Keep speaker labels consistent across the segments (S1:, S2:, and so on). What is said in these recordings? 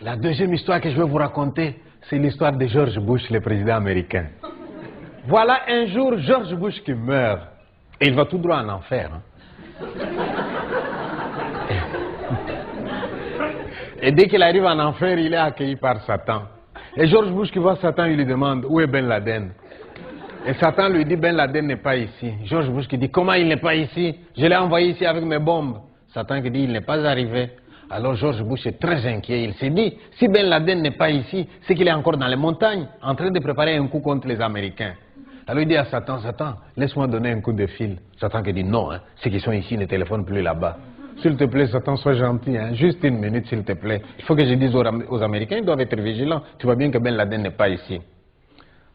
S1: La deuxième histoire que je vais vous raconter, c'est l'histoire de George Bush, le président américain. Voilà un jour George Bush qui meurt. Et il va tout droit en enfer. Hein. Et dès qu'il arrive en enfer, il est accueilli par Satan. Et George Bush qui voit Satan, il lui demande où est Ben Laden. Et Satan lui dit Ben Laden n'est pas ici. George Bush qui dit comment il n'est pas ici? Je l'ai envoyé ici avec mes bombes. Satan qui dit il n'est pas arrivé. Alors George Bush est très inquiet. Il s'est dit si Ben Laden n'est pas ici, c'est qu'il est encore dans les montagnes en train de préparer un coup contre les Américains. Alors il dit à Satan, Satan, laisse-moi donner un coup de fil. Satan qui dit non, hein, ceux qui sont ici ne téléphonent plus là-bas. S'il te plaît, Satan, sois gentil, hein, juste une minute s'il te plaît. Il faut que je dise aux Américains, ils doivent être vigilants. Tu vois bien que Ben Laden n'est pas ici.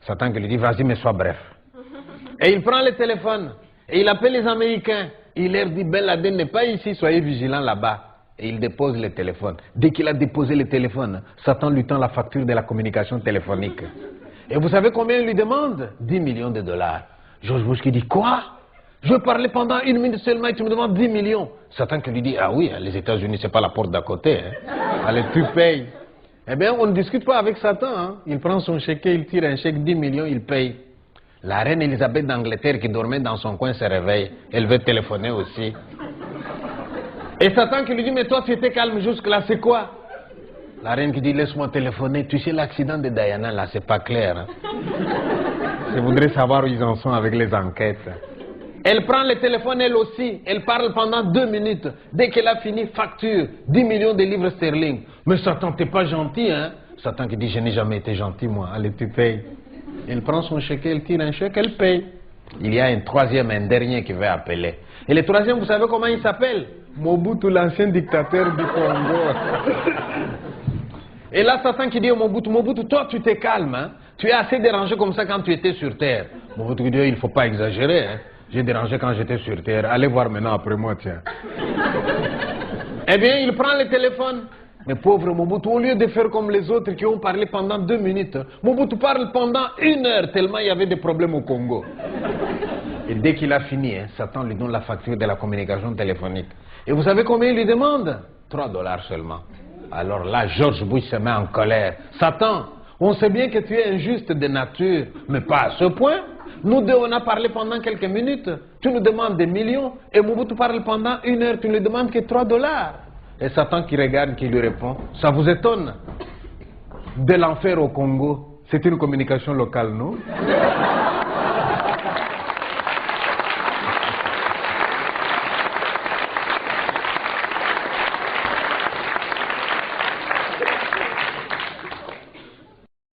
S1: Satan qui lui dit, vas-y, mais sois bref. Et il prend le téléphone, et il appelle les Américains. Il leur dit, Ben Laden n'est pas ici, soyez vigilants là-bas. Et il dépose le téléphone. Dès qu'il a déposé le téléphone, Satan lui tend la facture de la communication téléphonique. Et vous savez combien il lui demande? 10 millions de dollars. George Bush qui dit, quoi? Je veux parler pendant 1 minute seulement et tu me demandes 10 millions. Satan qui lui dit, ah oui, les États-Unis, c'est pas la porte d'à côté. Hein. Allez, tu payes. Eh bien, on ne discute pas avec Satan. Hein. Il prend son chèque, il tire un chèque, 10 millions, il paye. La reine Elisabeth d'Angleterre qui dormait dans son coin se réveille. Elle veut téléphoner aussi. Et Satan qui lui dit, mais toi tu étais calme jusque-là, c'est quoi? La reine qui dit, laisse-moi téléphoner. Tu sais, l'accident de Diana, là, c'est pas clair. Hein. Je voudrais savoir où ils en sont avec les enquêtes. Elle prend le téléphone elle aussi. Elle parle pendant 2 minutes. Dès qu'elle a fini, facture 10 millions de livres sterling. Mais Satan, t'es pas gentil, hein? Satan qui dit, je n'ai jamais été gentil, moi. Allez, tu payes. Elle prend son chèque, elle tire un chèque, elle paye. Il y a un troisième, un dernier qui va appeler. Et le troisième, vous savez comment il s'appelle? Mobutu, l'ancien dictateur du Congo. Et là, Satan qui dit au Mobutu, Mobutu, toi tu t'es calme, hein? Tu es assez dérangé comme ça quand tu étais sur terre. Mobutu qui dit, il ne faut pas exagérer, hein? J'ai dérangé quand j'étais sur terre. Allez voir maintenant après moi, tiens. Eh bien, il prend le téléphone. Mais pauvre Mobutu, au lieu de faire comme les autres qui ont parlé pendant 2 minutes, Mobutu parle pendant 1 heure tellement il y avait des problèmes au Congo. Et dès qu'il a fini, hein, Satan lui donne la facture de la communication téléphonique. Et vous savez combien il lui demande? 3 dollars seulement. Alors là, George Bush se met en colère. Satan, on sait bien que tu es injuste de nature, mais pas à ce point. Nous deux, on a parlé pendant quelques minutes. Tu nous demandes des millions. Et Mobutu parle pendant 1 heure, tu ne lui demandes que 3 dollars. Et Satan qui regarde, qui lui répond, ça vous étonne? De l'enfer au Congo, c'est une communication locale, non?